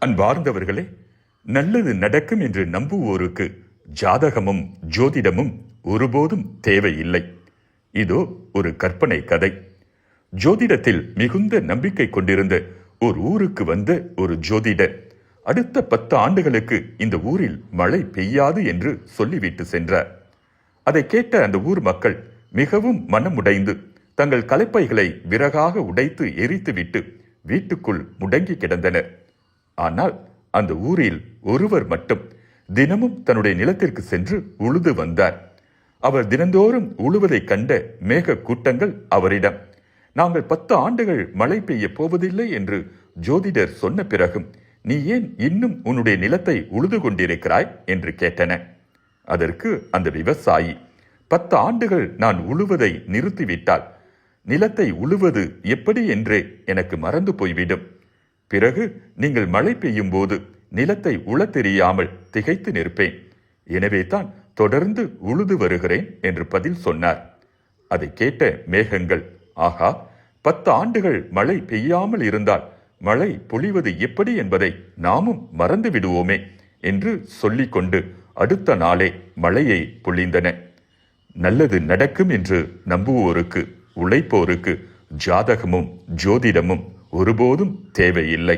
அன்பார்ந்தவர்களே, நல்லது நடக்கும் என்று நம்புவோருக்கு ஜாதகமும் ஜோதிடமும் ஒருபோதும் தேவையில்லை. இதோ ஒரு கற்பனை கதை. ஜோதிடத்தில் மிகுந்த நம்பிக்கை கொண்டிருந்த ஒரு ஊருக்கு வந்த ஒரு ஜோதிடர் அடுத்த 10 ஆண்டுகளுக்கு இந்த ஊரில் மழை பெய்யாது என்று சொல்லிவிட்டு சென்றார். அதை கேட்ட அந்த ஊர் மக்கள் மிகவும் மனமுடைந்து தங்கள் கலைப்பைகளை விறகாக உடைத்து எரித்துவிட்டு வீட்டுக்குள் முடங்கி கிடந்தனர். ஆனால் அந்த ஊரில் ஒருவர் மட்டும் தினமும் தன்னுடைய நிலத்திற்கு சென்று உழுது வந்தார். அவர் தினந்தோறும் உழுவதைக் கண்ட மேக கூட்டங்கள் அவரிடம், நாங்கள் 10 ஆண்டுகள் மழை பெய்ய போவதில்லை என்று ஜோதிடர் சொன்ன பிறகும் நீ ஏன் இன்னும் உன்னுடைய நிலத்தை உழுது கொண்டிருக்கிறாய் என்று கேட்டன. அதற்கு அந்த விவசாயி, 10 ஆண்டுகள் நான் உழுவதை நிறுத்திவிட்டால் நிலத்தை உழுவது எப்படி என்றே எனக்கு மறந்து போய்விடும். பிறகு நீங்கள் மழை பெய்யும் போது நிலத்தை உழத் தெரியாமல் திகைத்து நிற்பேன். எனவே தான் தொடர்ந்து உழுது வருகிறேன் என்று பதில் சொன்னார். அதை கேட்ட மேகங்கள், ஆகா, 10 ஆண்டுகள் மழை பெய்யாமல் இருந்தால் மழை பொழிவது எப்படி என்பதை நாமும் மறந்து விடுவோமே என்று சொல்லிக்கொண்டு அடுத்த நாளே மழையை பொழிந்தன. நல்லது நடக்கும் என்று நம்புவோருக்கு, உழைப்போருக்கு ஜாதகமும் ஜோதிடமும் ஒருபோதும் தேவையில்லை.